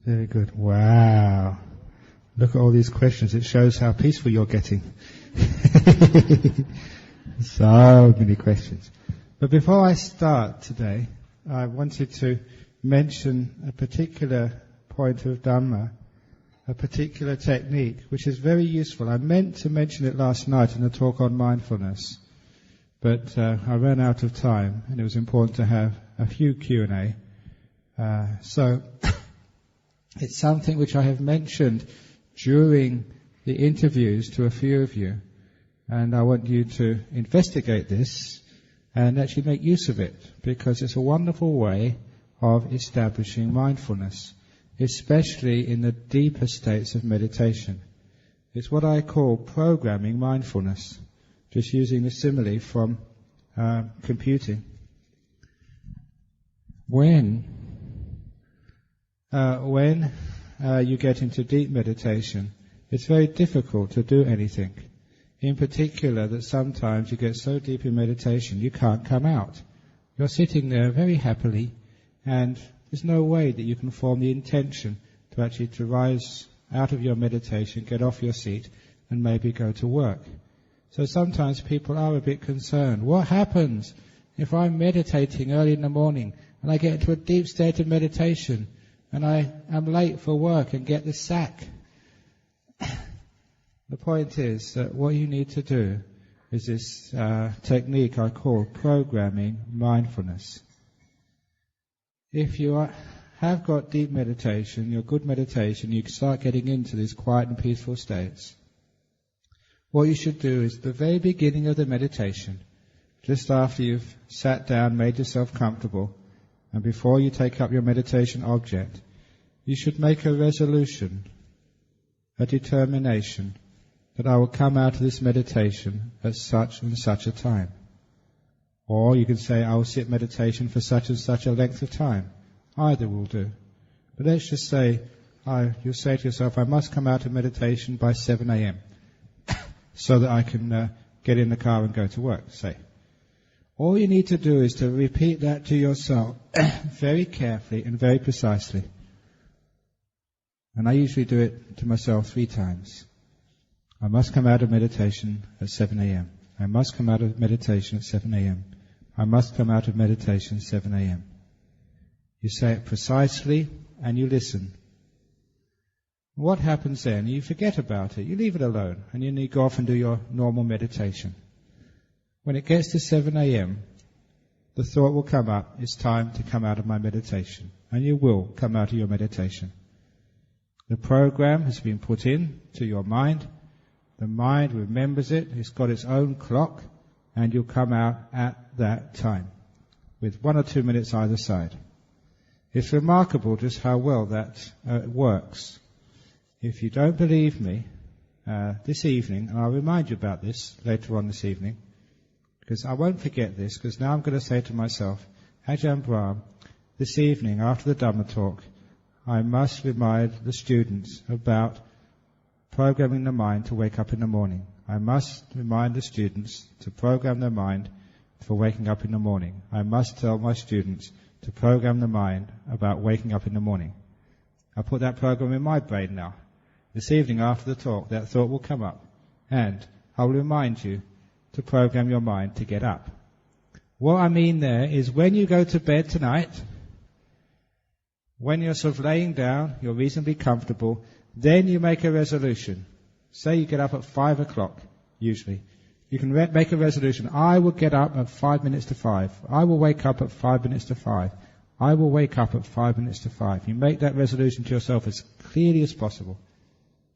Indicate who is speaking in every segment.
Speaker 1: Very good. Wow. Look at all these questions. It shows how peaceful you're getting. So many questions. But before I start today, I wanted to mention a particular point of Dhamma, a particular technique, which is very useful. I meant to mention it last night in a talk on mindfulness, but I ran out of time, and it was important to have a few Q&A. So it's something which I have mentioned during the interviews to a few of you, and I want you to investigate this and actually make use of it, because it's a wonderful way of establishing mindfulness, especially in the deeper states of meditation. It's what I call programming mindfulness, just using the simile from computing. When you get into deep meditation, it's very difficult to do anything. In particular, that sometimes you get so deep in meditation you can't come out. You're sitting there very happily, and there's no way that you can form the intention to actually to rise out of your meditation, get off your seat, and maybe go to work. So sometimes people are a bit concerned. What happens if I'm meditating early in the morning and I get into a deep state of meditation and I am late for work and get the sack? The point is that what you need to do is this technique I call programming mindfulness. If you have got deep meditation, your good meditation, you start getting into these quiet and peaceful states. What you should do is the very beginning of the meditation, just after you've sat down, made yourself comfortable, and before you take up your meditation object, you should make a resolution, a determination, that I will come out of this meditation at such and such a time. Or you can say, I will sit meditation for such and such a length of time. Either will do. But let's just say, you'll say to yourself, I must come out of meditation by 7 a.m. so that I can get in the car and go to work, say. All you need to do is to repeat that to yourself very carefully and very precisely. And I usually do it to myself 3 times. I must come out of meditation at 7 a.m. I must come out of meditation at 7 a.m. I must come out of meditation at 7 a.m. You say it precisely and you listen. What happens then? You forget about it. You leave it alone and then you go off and do your normal meditation. When it gets to 7 a.m., the thought will come up, it's time to come out of my meditation. And you will come out of your meditation. The program has been put in to your mind. The mind remembers it. It's got its own clock, and you'll come out at that time with 1 or 2 minutes either side. It's remarkable just how well that works. If you don't believe me, this evening, and I'll remind you about this later on this evening, because I won't forget this, because now I'm going to say to myself, Ajahn Brahm, this evening after the Dhamma talk, I must remind the students about programming the mind to wake up in the morning. I must remind the students to program their mind for waking up in the morning. I must tell my students to program the mind about waking up in the morning. I put that program in my brain now. This evening after the talk, that thought will come up. And I will remind you to program your mind to get up. What I mean there is when you go to bed tonight, when you're sort of laying down, you're reasonably comfortable, then you make a resolution. Say you get up at 5 o'clock, usually. You can make a resolution. I will get up at 5 minutes to 5. I will wake up at 5 minutes to 5. I will wake up at 5 minutes to 5. You make that resolution to yourself as clearly as possible.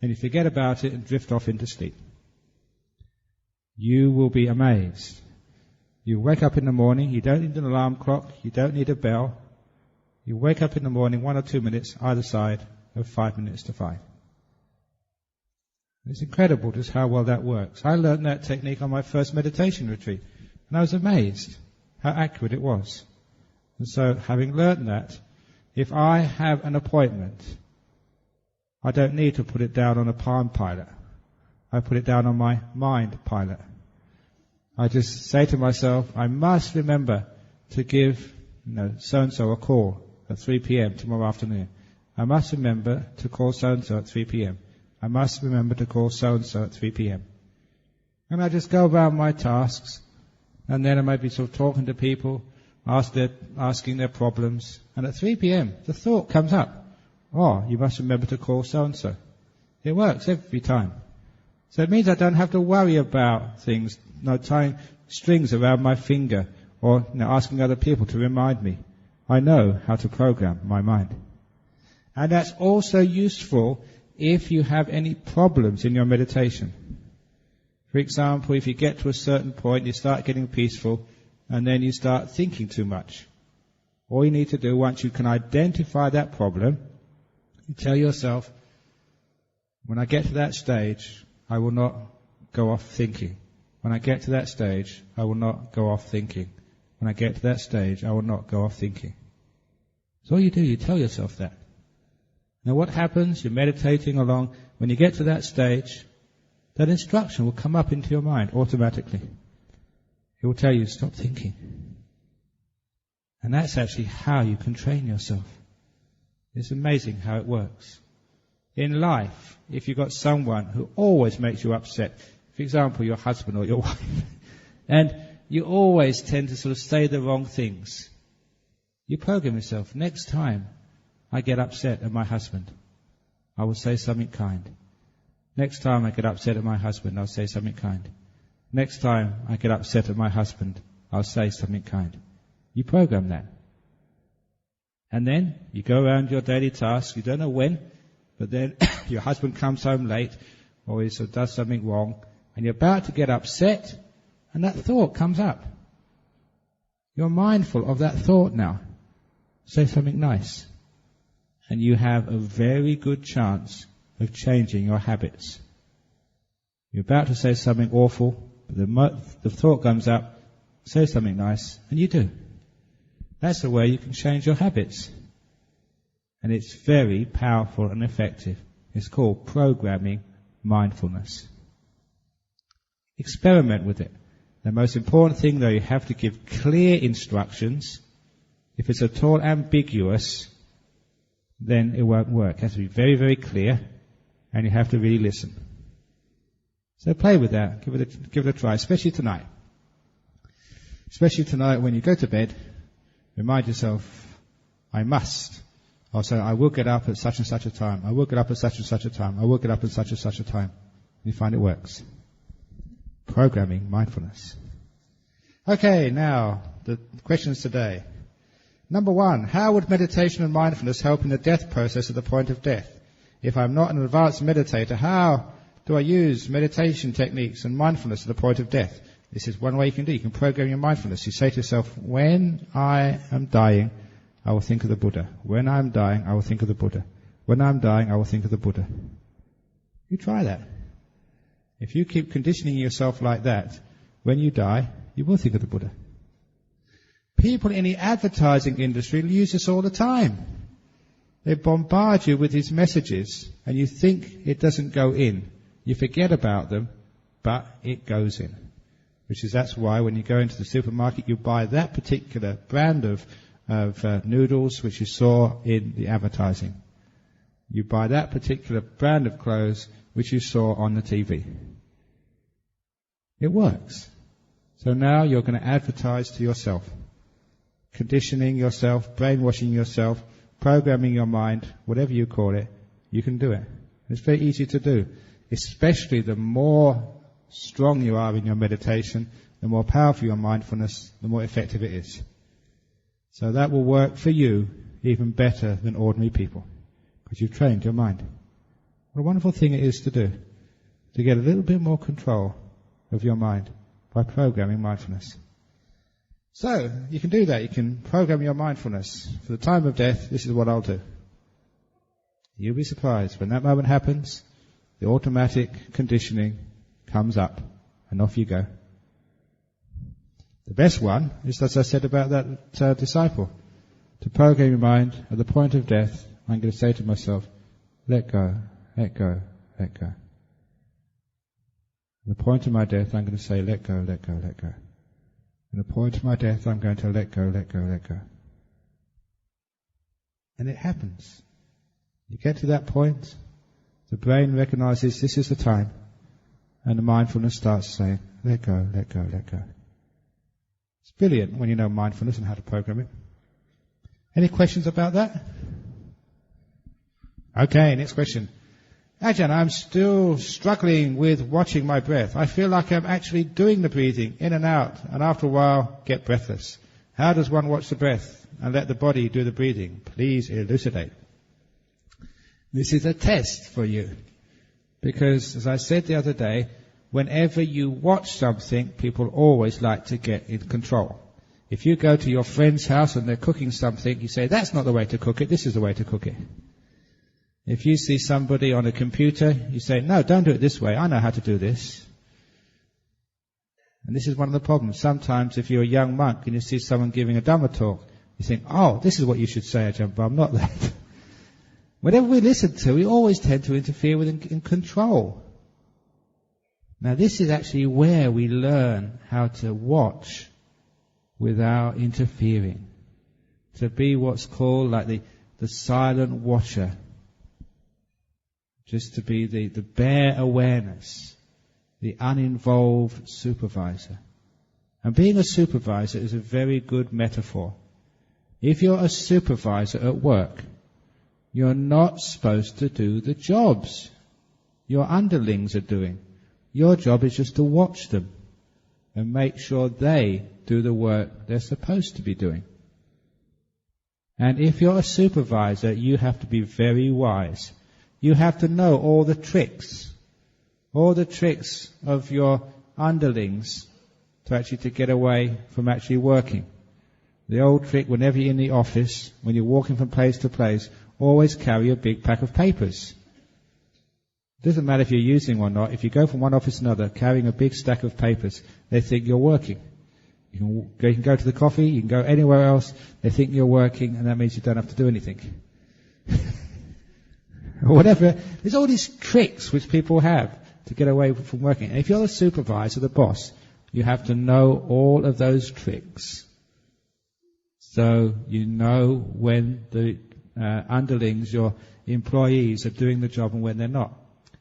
Speaker 1: And you forget about it and drift off into sleep. You will be amazed. You wake up in the morning, you don't need an alarm clock, you don't need a bell. You wake up in the morning 1 or 2 minutes either side of 5 minutes to 5. It's incredible just how well that works. I learned that technique on my first meditation retreat, and I was amazed how accurate it was. And so, having learned that, if I have an appointment, I don't need to put it down on a Palm Pilot. I put it down on my Mind Pilot. I just say to myself, I must remember to give so-and-so a call at 3 p.m. tomorrow afternoon. I must remember to call so-and-so at 3 p.m. I must remember to call so-and-so at 3 p.m. And I just go about my tasks, and then I might be sort of talking to people, asking their problems, and at 3 p.m. the thought comes up, oh, you must remember to call so-and-so. It works every time. So it means I don't have to worry about things, tying strings around my finger, or asking other people to remind me. I know how to program my mind. And that's also useful if you have any problems in your meditation. For example, if you get to a certain point, you start getting peaceful, and then you start thinking too much. All you need to do, once you can identify that problem, you tell yourself, when I get to that stage, I will not go off thinking. When I get to that stage, I will not go off thinking. When I get to that stage, I will not go off thinking. So all you do, you tell yourself that. Now what happens? You're meditating along. When you get to that stage, that instruction will come up into your mind automatically. It will tell you, stop thinking. And that's actually how you can train yourself. It's amazing how it works. In life, if you've got someone who always makes you upset, for example, your husband or your wife, and you always tend to sort of say the wrong things, you program yourself, next time I get upset at my husband, I will say something kind. Next time I get upset at my husband, I'll say something kind. Next time I get upset at my husband, I'll say something kind. You program that. And then you go around your daily tasks, you don't know when, but then your husband comes home late, or he sort of does something wrong, and you're about to get upset, and that thought comes up. You're mindful of that thought now. Say something nice. And you have a very good chance of changing your habits. You're about to say something awful, but the thought comes up, say something nice, and you do. That's the way you can change your habits. And it's very powerful and effective. It's called programming mindfulness. Experiment with it. The most important thing, though, you have to give clear instructions. If it's at all ambiguous, then it won't work. It has to be very, very clear, and you have to really listen. So play with that. Give it a try, especially tonight. Especially tonight when you go to bed, remind yourself, I must. Also, I will get up at such and such a time. I will get up at such and such a time. I will get up at such and such a time. You find it works. Programming mindfulness. Okay, now, the questions today. Number 1, how would meditation and mindfulness help in the death process at the point of death? If I'm not an advanced meditator, how do I use meditation techniques and mindfulness at the point of death? This is one way you can do. You can program your mindfulness. You say to yourself, when I am dying, I will think of the Buddha. When I'm dying, I will think of the Buddha. When I'm dying, I will think of the Buddha. You try that. If you keep conditioning yourself like that, when you die, you will think of the Buddha. People in the advertising industry use this all the time. They bombard you with these messages, and you think it doesn't go in. You forget about them, but it goes in. That's why when you go into the supermarket, you buy that particular brand of noodles which you saw in the advertising. You buy that particular brand of clothes which you saw on the TV. It works. So now you're going to advertise to yourself. Conditioning yourself, brainwashing yourself, programming your mind, whatever you call it, you can do it. It's very easy to do. Especially the more strong you are in your meditation, the more powerful your mindfulness, the more effective it is. So that will work for you even better than ordinary people, because you've trained your mind. What a wonderful thing it is to do, to get a little bit more control of your mind by programming mindfulness. So, you can do that. You can program your mindfulness. For the time of death, this is what I'll do. You'll be surprised. When that moment happens, the automatic conditioning comes up, and off you go. The best one is, as I said about that disciple. To program your mind, at the point of death, I'm going to say to myself, let go, let go, let go. At the point of my death, I'm going to say, let go, let go, let go. At the point of my death, I'm going to let go, let go, let go. And it happens. You get to that point, the brain recognizes this is the time, and the mindfulness starts saying, let go, let go, let go. It's brilliant when you know mindfulness and how to program it. Any questions about that? Okay, next question. Ajahn, I'm still struggling with watching my breath. I feel like I'm actually doing the breathing in and out, and after a while get breathless. How does one watch the breath and let the body do the breathing? Please elucidate. This is a test for you. Because, as I said the other day, whenever you watch something, people always like to get in control. If you go to your friend's house and they're cooking something, you say, that's not the way to cook it, this is the way to cook it. If you see somebody on a computer, you say, no, don't do it this way, I know how to do this. And this is one of the problems. Sometimes if you're a young monk and you see someone giving a Dhamma talk, you think, oh, this is what you should say, Ajahn Brahm, not that. Whatever we listen to, we always tend to interfere with and control. Now this is actually where we learn how to watch without interfering. To be what's called like the silent watcher. Just to be the bare awareness, the uninvolved supervisor. And being a supervisor is a very good metaphor. If you're a supervisor at work, you're not supposed to do the jobs your underlings are doing. Your job is just to watch them and make sure they do the work they're supposed to be doing. And if you're a supervisor, you have to be very wise. You have to know all the tricks of your underlings to get away from actually working. The old trick, whenever you're in the office, when you're walking from place to place, always carry a big pack of papers. It doesn't matter if you're using one or not. If you go from one office to another carrying a big stack of papers, they think you're working. You can go to the coffee, you can go anywhere else, they think you're working, and that means you don't have to do anything. Or whatever. There's all these tricks which people have to get away from working. And if you're the supervisor, the boss, you have to know all of those tricks. So you know when the underlings, your employees, are doing the job and when they're not.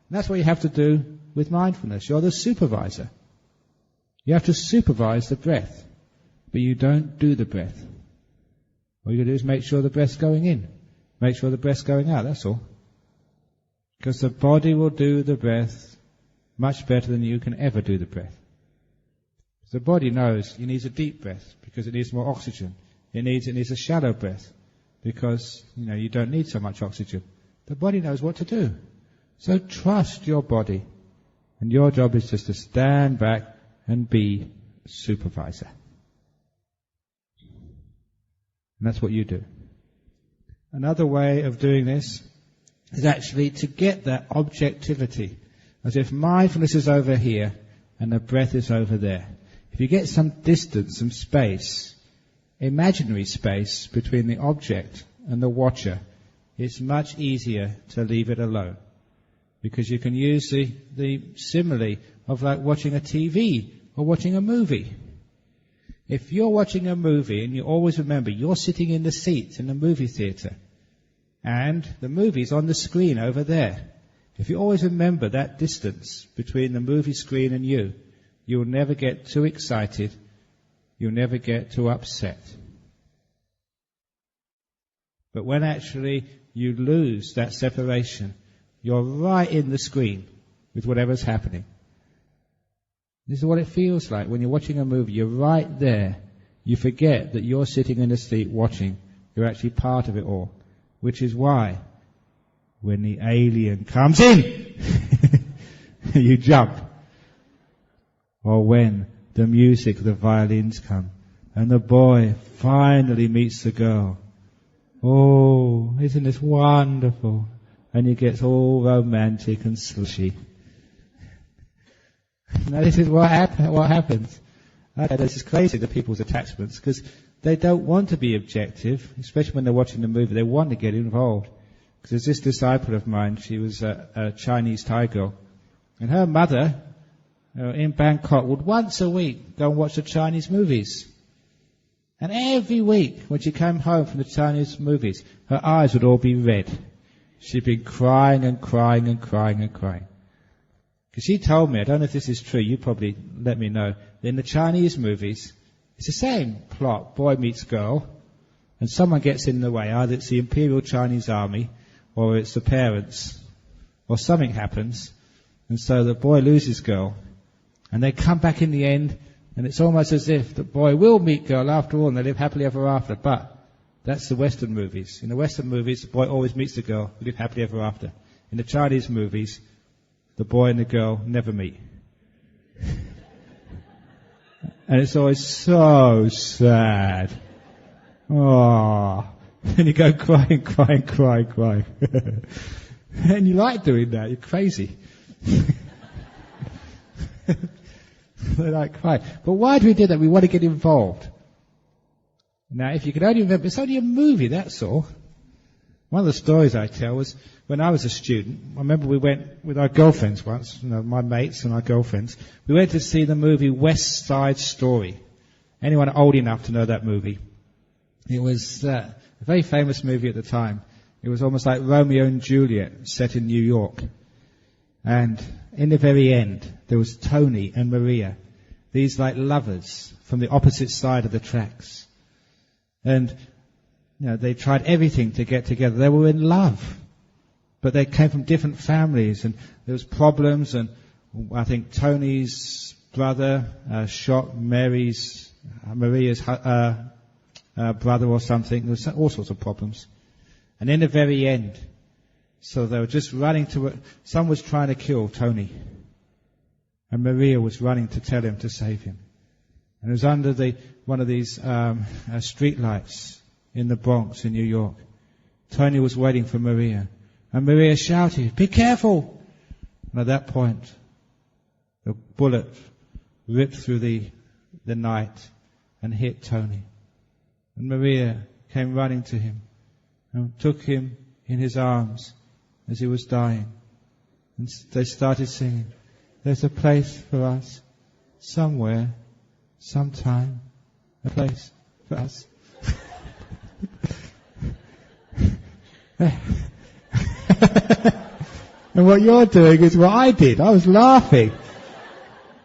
Speaker 1: And that's what you have to do with mindfulness. You're the supervisor. You have to supervise the breath, but you don't do the breath. All you do is make sure the breath's going in, make sure the breath's going out, that's all. Because the body will do the breath much better than you can ever do the breath. The body knows it needs a deep breath because it needs more oxygen. It needs a shallow breath because you don't need so much oxygen. The body knows what to do. So trust your body, and your job is just to stand back and be a supervisor. And that's what you do. Another way of doing this is actually to get that objectivity, as if mindfulness is over here and the breath is over there. If you get some distance, some space, imaginary space between the object and the watcher, it's much easier to leave it alone. Because you can use the simile of like watching a TV or watching a movie. If you're watching a movie and you always remember you're sitting in the seat in the movie theatre and the movie's on the screen over there. If you always remember that distance between the movie screen and you'll never get too excited. You'll never get too upset. But when actually you lose that separation, you're right in the screen with whatever's happening. This is what it feels like when you're watching a movie. You're right there. You forget that you're sitting in the seat watching. You're actually part of it all. Which is why when the alien comes in, you jump. Or when the music, the violins come, and the boy finally meets the girl. Oh, isn't this wonderful? And he gets all romantic and slushy. Now this is what happens. This is crazy, the people's attachments, because they don't want to be objective, especially when they're watching the movie. They want to get involved. Because there's this disciple of mine, she was a Chinese Thai girl, and her mother in Bangkok would once a week go and watch the Chinese movies. And every week when she came home from the Chinese movies, her eyes would all be red. She'd been crying and crying and crying and crying. Because she told me, I don't know if this is true, you probably let me know, that in the Chinese movies, it's the same plot, boy meets girl, and someone gets in the way, either it's the Imperial Chinese Army, or it's the parents, or something happens, and so the boy loses girl, and they come back in the end, and it's almost as if the boy will meet girl after all, and they live happily ever after, but that's the Western movies. In the Western movies, the boy always meets the girl, they live happily ever after. In the Chinese movies, the boy and the girl never meet. And it's always so sad. Oh, and you go crying. And you like doing that, you're crazy. They like crying. But why do we do that? We want to get involved. Now, if you could only remember, it's only a movie, that's all. One of the stories I tell was when I was a student. I remember we went with our girlfriends once, my mates and our girlfriends. We went to see the movie West Side Story. Anyone old enough to know that movie? It was a very famous movie at the time. It was almost like Romeo and Juliet set in New York. And in the very end, there was Tony and Maria, these like lovers from the opposite side of the tracks. And they tried everything to get together. They were in love, but they came from different families, and there was problems. And I think Tony's brother shot Maria's brother or something. There was all sorts of problems. And in the very end, so they were just running to. Someone was trying to kill Tony, and Maria was running to tell him to save him. And it was under one of these street lights in the Bronx in New York. Tony was waiting for Maria. And Maria shouted, "Be careful!" And at that point, the bullet ripped through the night and hit Tony. And Maria came running to him and took him in his arms as he was dying. And they started singing, "There's a place for us somewhere, sometime, a place for us." And what you're doing is what I did. I was laughing.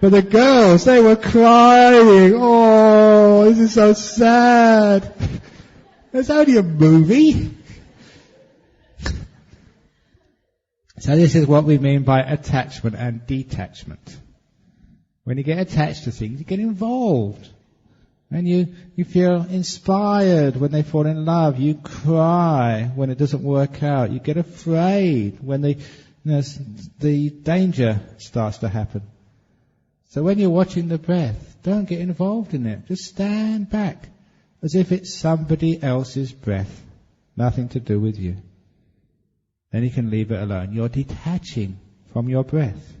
Speaker 1: But the girls, they were crying. Oh, this is so sad. It's only a movie. So this is what we mean by attachment and detachment. When you get attached to things, you get involved. And you feel inspired when they fall in love. You cry when it doesn't work out. You get afraid when the danger starts to happen. So when you're watching the breath, don't get involved in it. Just stand back as if it's somebody else's breath. Nothing to do with you. Then you can leave it alone. You're detaching from your breath.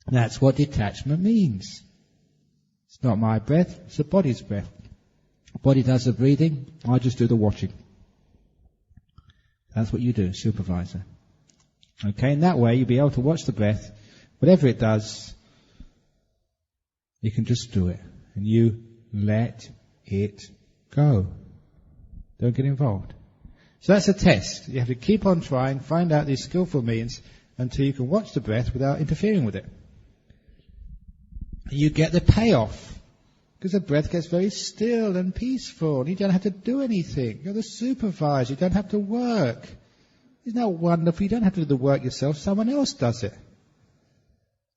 Speaker 1: That's what detachment means. It's not my breath, it's the body's breath. The body does the breathing, I just do the watching. That's what you do, supervisor. Okay, in that way you'll be able to watch the breath. Whatever it does, you can just do it. And you let it go. Don't get involved. So that's a test. You have to keep on trying, find out these skillful means until you can watch the breath without interfering with it. You get the payoff, because the breath gets very still and peaceful, and you don't have to do anything. You're the supervisor, you don't have to work. Isn't that wonderful? You don't have to do the work yourself, someone else does it.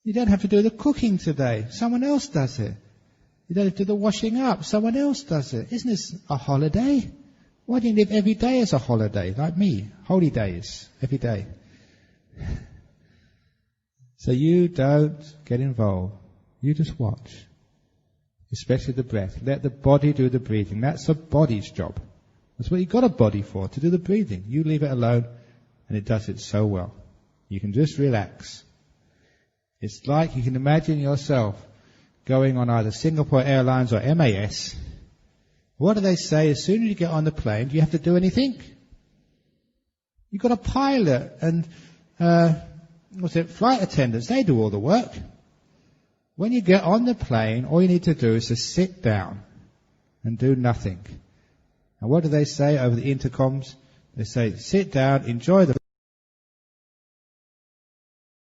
Speaker 1: You don't have to do the cooking today, someone else does it. You don't have to do the washing up, someone else does it. Isn't this a holiday? Why don't you live every day as a holiday, like me? Holy days, every day. So you don't get involved. You just watch, especially the breath. Let the body do the breathing. That's the body's job. That's what you've got a body for, to do the breathing. You leave it alone, and it does it so well. You can just relax. It's like you can imagine yourself going on either Singapore Airlines or MAS. What do they say? As soon as you get on the plane, do you have to do anything? You've got a pilot and flight attendants. They do all the work. When you get on the plane, all you need to do is to sit down and do nothing. And what do they say over the intercoms? They say, sit down, enjoy the